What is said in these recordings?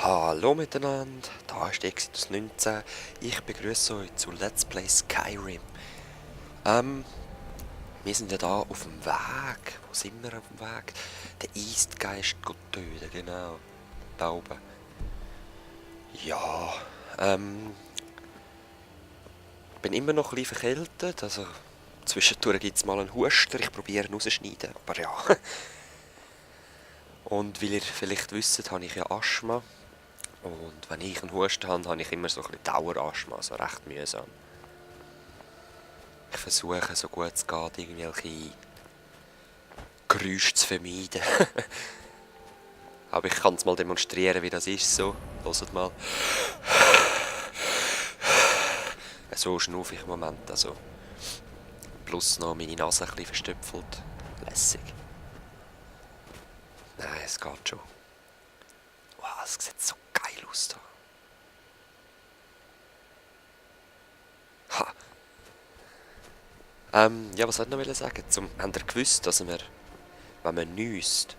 Hallo miteinander, da ist Exodus 19. Ich begrüße euch zu Let's Play Skyrim. Wir sind ja da auf dem Weg. Wo sind wir auf dem Weg? Den Eastgeist töten, genau. Da oben. Ja, bin immer noch ein bisschen verkältet, also zwischendurch gibt es mal einen Huster, ich probiere ihn rauszuschneiden, aber ja. Und weil ihr vielleicht wisst, habe ich ja Asthma. Und wenn ich einen Husten habe, habe ich immer so ein bisschen Dauerasthma, also recht mühsam. Ich versuche, so gut es geht, irgendwelche Geräusche zu vermeiden. Aber ich kann es mal demonstrieren, wie das ist, so. Hört mal. So schnaufe ich im Moment, also. Plus noch meine Nase ein bisschen verstopft. Lässig. Nein, es geht schon. Wow, es sieht so geil aus da. Ha! Ja, was wollte ich noch sagen? Habt ihr gewusst, dass wir, wenn man niest,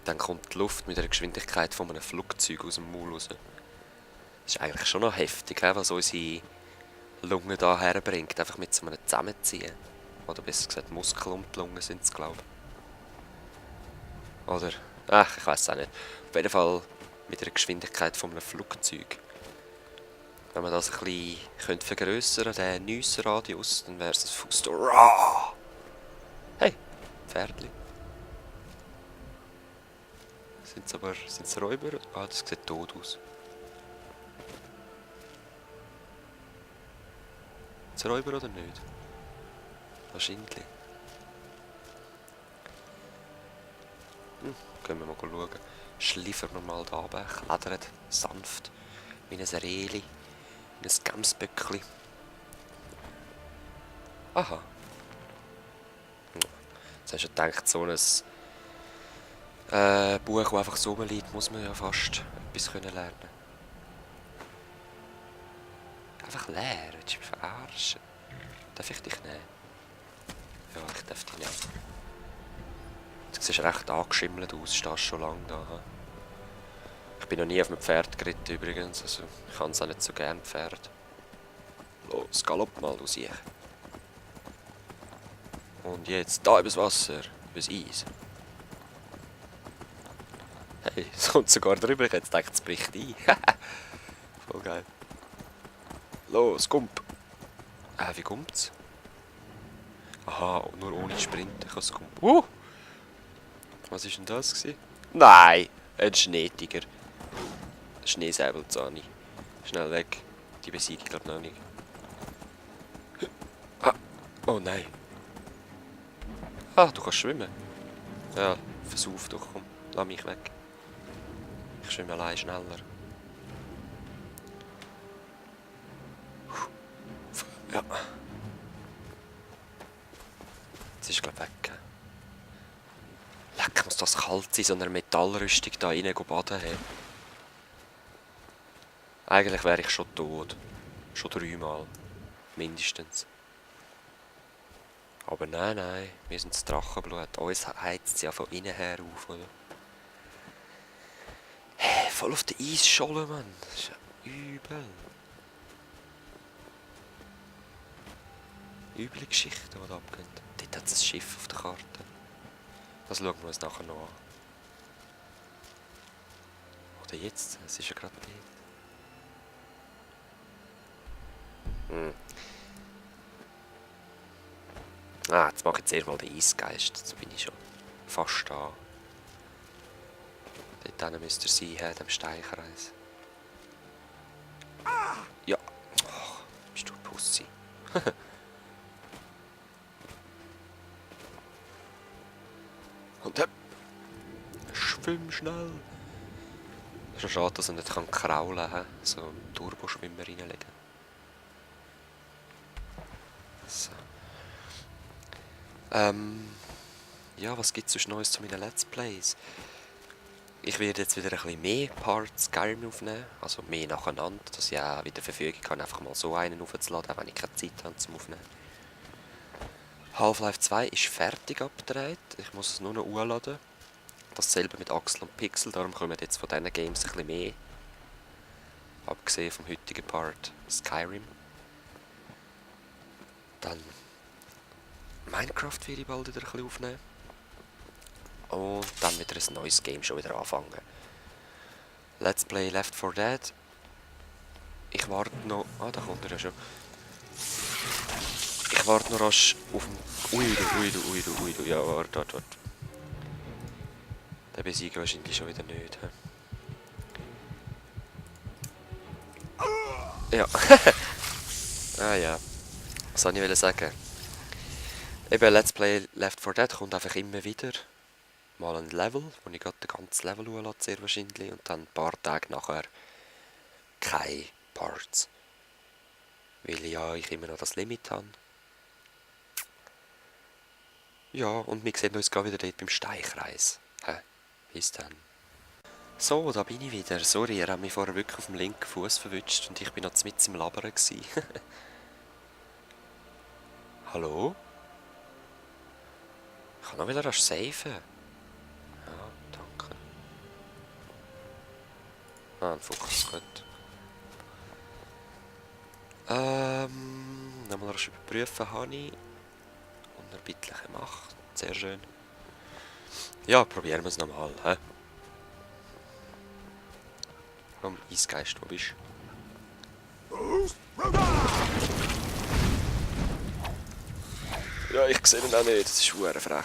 dann kommt die Luft mit der Geschwindigkeit von einem Flugzeug aus dem Maul raus? Das ist eigentlich schon noch heftig, was unsere Lunge da herbringt, einfach mit so einem Zusammenziehen. Oder besser gesagt, Muskel um die Lunge sind es, glaube ich. Oder? Ach, ich weiß es auch nicht. Auf jeden Fall mit der Geschwindigkeit von einem Flugzeug. Wenn man das ein bisschen vergrössern könnte, den Niessenradius, dann wäre es ein Fußtor. Hey, Pferdli. Sind's Räuber? Ah, das sieht tot aus. Sind Räuber oder nicht? Wahrscheinlich. Können wir mal schauen. Schliffern wir mal da runter, klettert sanft, wie ein Rehli, wie ein Gemsböckli. Aha. Jetzt hast du gedacht, so ein Buch, das einfach so rumliegt, muss man ja fast etwas lernen können. Einfach leer, willst du mich verarschen? Darf ich dich nehmen? Ja, ich darf dich nehmen. Du siehst recht angeschimmelt aus, stehst schon lange da. Ich bin noch nie auf einem Pferd geritten übrigens, also ich kann es auch nicht so gern, Pferd. Los, galopp mal, du Siech. Und jetzt da übers Wasser, übers Eis. Hey, es kommt sogar drüber, ich hätte gedacht, es bricht ein. Voll geil. Los, kommt. Wie kommt's? Aha, nur ohne Sprint kann es kommen. Was war denn das gewesen? Nein, ein Schneetiger. Schneesäbelzahni. Schnell weg. Die besiege ich glaube noch nicht. Oh nein. Ah, du kannst schwimmen. Ja, versauf doch, komm. Lass mich weg. Ich schwimme allein schneller. Ja. Jetzt ist glaube ich weg. Leck, muss das kalt sein, so einer Metallrüstung da rein baden haben. Eigentlich wäre ich schon tot. Schon 3-mal. Mindestens. Aber nein, wir sind das Drachenblut. Uns heizt es ja von innen her auf, oder? Hey, voll auf der Eisscholle, Mann. Das ist ja übel. Üble Geschichten, die da abgehen. Dort hat es ein Schiff auf der Karte. Das schauen wir uns nachher noch an. Oder jetzt? Es ist ja gerade dort. Jetzt mache ich zuerst mal den Eisgeist. Jetzt bin ich schon fast da. Dort müsste er sein, in dem Steinkreis. Ja. Oh, bist du ein Pussy. Und schwimm schnell. Es ist schon schade, dass er nicht kraulen kann. So einen Turboschwimmer reinlegen. So. Ja, was gibt es sonst Neues zu meinen Let's Plays? Ich werde jetzt wieder ein bisschen mehr Parts Skyrim aufnehmen, also mehr nacheinander, dass ich auch wieder Verfügung kann, einfach mal so einen aufzuladen, wenn ich keine Zeit habe zum Aufnehmen. Half-Life 2 ist fertig abgedreht, ich muss es nur noch hochladen. Dasselbe mit Axel und Pixel, darum kommen jetzt von diesen Games ein bisschen mehr Abgesehen vom heutigen Part Skyrim. Dann Minecraft will ich bald wieder ein bisschen aufnehmen. Und dann wieder ein neues Game schon wieder anfangen. Let's Play Left 4 Dead. Ich warte noch... Ah, da kommt er ja schon. Ich warte noch rasch auf dem... Ui du. Ja, warte. Den besiegen wahrscheinlich schon wieder nicht. He? Ja. Ah ja. Was soll ich sagen? Eben, Let's Play Left 4 Dead kommt einfach immer wieder. Mal ein Level, wo ich gerade das ganze Level hole, sehr wahrscheinlich. Und dann ein paar Tage nachher keine Parts. Weil ja, ich immer noch das Limit habe. Ja, und wir sehen uns gerade wieder dort beim Steinkreis. Bis dann. So, da bin ich wieder. Sorry, ihr habt mich vorher wirklich auf dem linken Fuß verwünscht und ich bin noch mitten im Labern gsi. Hallo? Ich kann noch wieder rasch safen. Ja, danke. Ah, ein Fokus, gut. Nochmal rasch überprüfen habe ich. Unerbittliche Macht. Sehr schön. Ja, probieren wir es nochmal, hä? Komm, Eisgeist, wo bist du? Ja, ich sehe ihn auch nicht, das ist verdammt frech.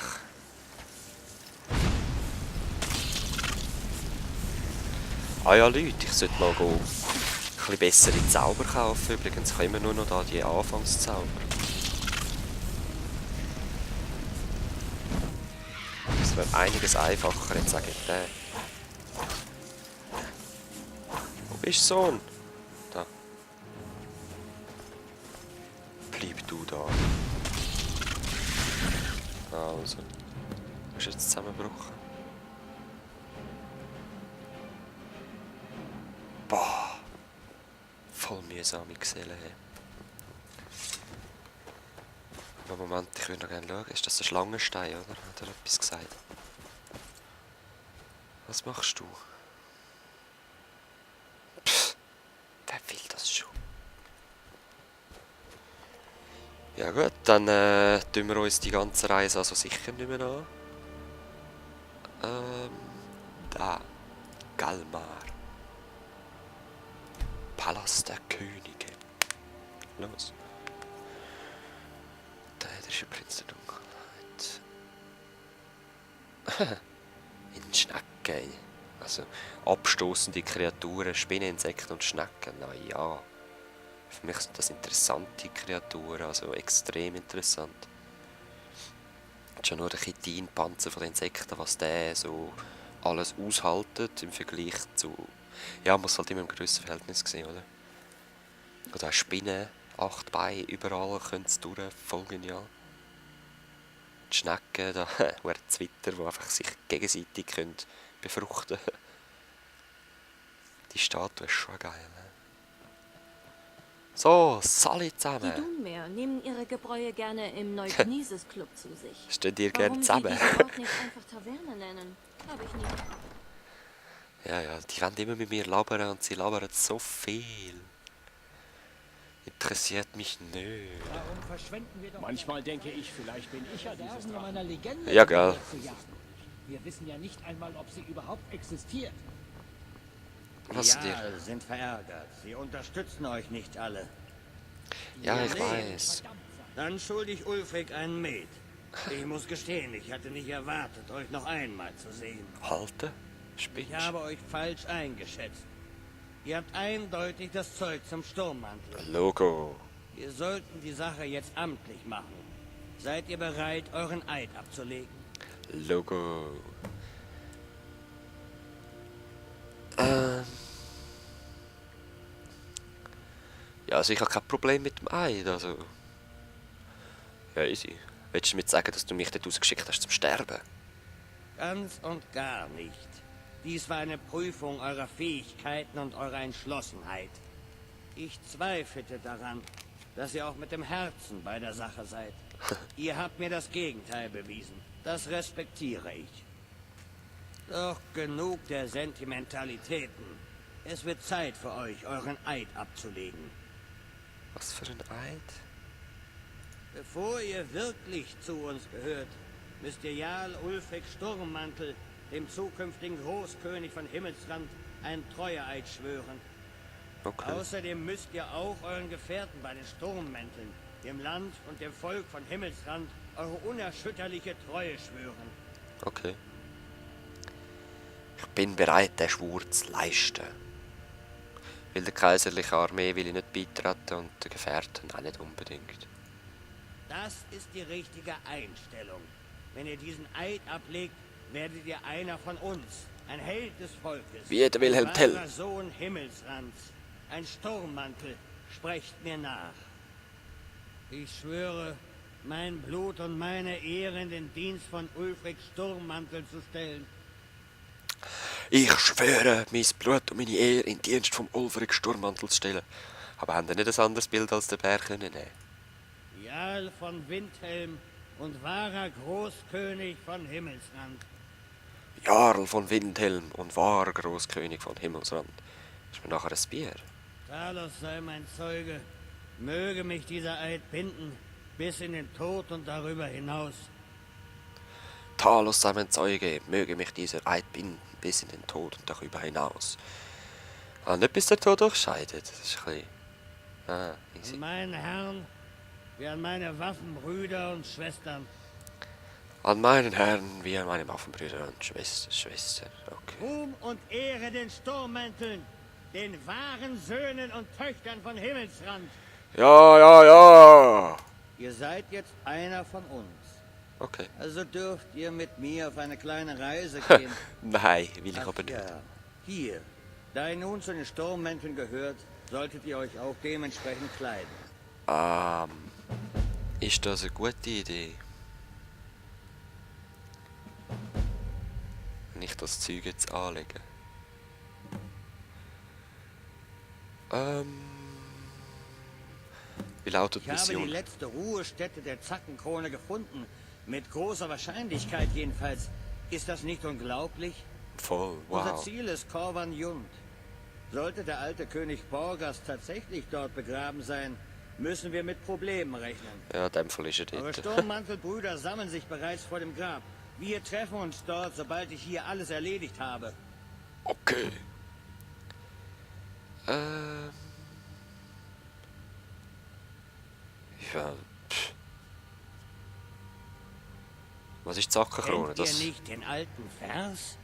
Ah ja, Leute, ich sollte mal ein bisschen bessere Zauber kaufen. Übrigens, ich habe immer nur noch da die Anfangszauber. Das wäre einiges einfacher, jetzt sage ich den. Wo bist du, Sohn? Da. Bleib du da. Also. Du bist jetzt zusammengebrochen. Boah. Voll mühsame Geselle. Aber Moment, ich würde noch gerne schauen. Ist das ein Schlangenstein, oder? Hat er etwas gesagt? Was machst du? Pff, wer will das schon? Ja gut, dann tun wir uns die ganze Reise also sicher nicht mehr an. Da. Galmar. Palast der Könige. Los. Der ist Prinz der Dunkelheit. In Schnecken. Also abstoßende Kreaturen, Spinnen, Insekten und Schnecken. Na ja. Für mich sind das interessante Kreaturen, also extrem interessant. Schon nur der Chitinpanzer von den Insekten, was der so alles aushaltet im Vergleich zu... Ja, muss halt immer im grössten Verhältnis sehen, oder? Oder auch Spinnen, 8 Beine, überall können sie durch, voll genial. Die Schnecken, da, oder Zwitter, die einfach sich gegenseitig können befruchten können. Die Statue ist schon geil, ne? So, Sally zusammen. Die Dunmer nehmen ihre Gebräue gerne im Neuknises Club zu sich. Steht ihr gerne zusammen? Warum sie diesen Ort nicht einfach Taverne nennen, habe ich nicht. Ja, die wollen immer mit mir labern und sie labern so viel. Interessiert mich nicht. Warum verschwenden wir doch... Manchmal denke ich, vielleicht bin ich ja dieses meiner Legende. Ja, geil. Wir wissen ja nicht einmal, ob sie überhaupt existiert. Was ja, dir? sind verärgert. Sie unterstützen euch nicht alle. Ja, ich Nee. weiß. Dann schuldig Ulfric einen Met. Ich muss gestehen, ich hatte nicht erwartet, euch noch einmal zu sehen. Halte? Ich Spinnst? habe euch falsch eingeschätzt. Ihr habt eindeutig das Zeug zum Sturmmantel. Logo. Wir sollten die Sache jetzt amtlich machen. Seid ihr bereit, euren Eid abzulegen? Logo. Ja, also ich habe kein Problem mit dem Eid, also... Ja, easy. Willst du mir sagen, dass du mich dort rausgeschickt hast zum Sterben? Ganz und gar nicht. Dies war eine Prüfung eurer Fähigkeiten und eurer Entschlossenheit. Ich zweifelte daran, dass ihr auch mit dem Herzen bei der Sache seid. Ihr habt mir das Gegenteil bewiesen. Das respektiere ich. Doch genug der Sentimentalitäten. Es wird Zeit für euch, euren Eid abzulegen. Was für ein Eid? Bevor ihr wirklich zu uns gehört, müsst ihr Jarl Ulfric Sturmmantel, dem zukünftigen Großkönig von Himmelsrand, einen Treueeid schwören. Okay. Außerdem müsst ihr auch euren Gefährten bei den Sturmmänteln, dem Land und dem Volk von Himmelsrand, eure unerschütterliche Treue schwören. Okay. Ich bin bereit, den Schwur zu leisten. Weil der kaiserlichen Armee will ich nicht beitreten und den Gefährten auch nicht unbedingt. Das ist die richtige Einstellung. Wenn ihr diesen Eid ablegt, werdet ihr einer von uns, ein Held des Volkes. Wie der Wilhelm Tell. Ein wahrer Sohn Himmelsrands, ein Sturmmantel, sprecht mir nach. Ich schwöre, mein Blut und meine Ehre in den Dienst von Ulfric Sturmmantel zu stellen. Ich schwöre, mein Blut und meine Ehre in Dienst vom Ulfric Sturmmantel zu stellen. Aber haben Sie nicht ein anderes Bild als der Bär können nehmen? Jarl von Windhelm und wahrer Großkönig von Himmelsrand. Jarl von Windhelm und wahrer Großkönig von Himmelsrand. Ist mir nachher ein Bier? Talos sei mein Zeuge. Möge mich dieser Eid binden, bis in den Tod und darüber hinaus. Talos sei mein Zeuge, möge mich dieser Eid binden, bis in den Tod und darüber hinaus. Ah, nicht bis der Tod durchscheidet. Das ist ein bisschen... Ah, easy. An meinen Herrn, wie an meine Waffenbrüder und Schwestern. An meinen Herrn, wie an meine Waffenbrüder und Schwestern. Okay. Ruhm und Ehre den Sturmmänteln, den wahren Söhnen und Töchtern von Himmelsrand. Ja. Ihr seid jetzt einer von uns. Okay. Also dürft ihr mit mir auf eine kleine Reise gehen. Nein, will ich Ach aber nicht. ja, hier. Da ihr nun zu den Sturmmänteln gehört, solltet ihr euch auch dementsprechend kleiden. Ist das eine gute Idee? Nicht das Zeug jetzt anlegen. Wie lautet die Ich habe die Mission? letzte Ruhestätte der Zackenkrone gefunden. Mit großer Wahrscheinlichkeit jedenfalls. Ist das nicht unglaublich? Voll, Unser wow. Ziel ist Korvan Jund. Sollte der alte König Borgas tatsächlich dort begraben sein, müssen wir mit Problemen rechnen. Ja, in dem Fall ist er Eure dort. Sturmmantelbrüder sammeln sich bereits vor dem Grab. Wir treffen uns dort, sobald ich hier alles erledigt habe. Okay. Ja. Pff. Was ist die Zackenkrone? Kennt ihr nicht den alten Vers?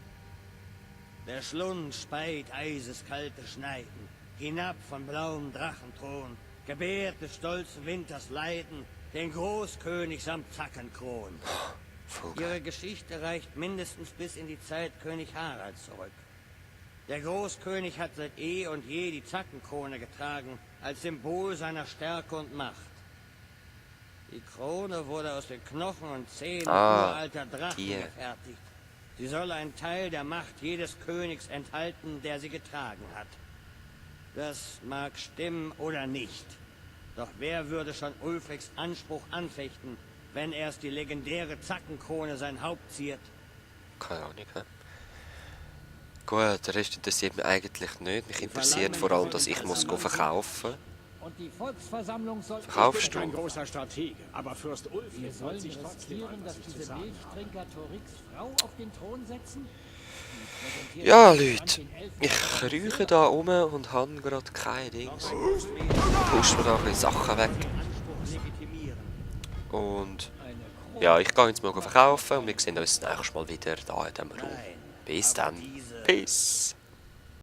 Der Schlund speit eiseskalte Schneiden, hinab von blauem Drachenthron, gebärt des stolzen Winters Leiden, den Großkönig samt Zackenkron. Ihre Geschichte reicht mindestens bis in die Zeit König Haralds zurück. Der Großkönig hat seit eh und je die Zackenkrone getragen, als Symbol seiner Stärke und Macht. Die Krone wurde aus den Knochen und Zähnen uralter Drachen gefertigt. Sie soll einen Teil der Macht jedes Königs enthalten, der sie getragen hat. Das mag stimmen oder nicht. Doch wer würde schon Ulfrics Anspruch anfechten, wenn erst die legendäre Zackenkrone sein Haupt ziert? Keine Ahnung. Gut, der Rest interessiert mich eigentlich nicht. Mich interessiert vor allem, dass ich muss verkaufen. Und die Volksversammlung soll... Verkaufst Ich bin kein du? großer Stratege, aber Fürst Wir Ulfric sollen wird sich trotzdem riskieren, an, dass was ich zu diese sagen habe. Milchtrinker Torix Frau auf den Thron setzen? Ja, Leute, ich krieche da rum und habe gerade keine Dings. Push mir da ein bisschen Sachen weg. Und ja, ich gehe jetzt mal verkaufen und wir sehen uns nächstes Mal wieder da in diesem Raum. Bis dann. Peace.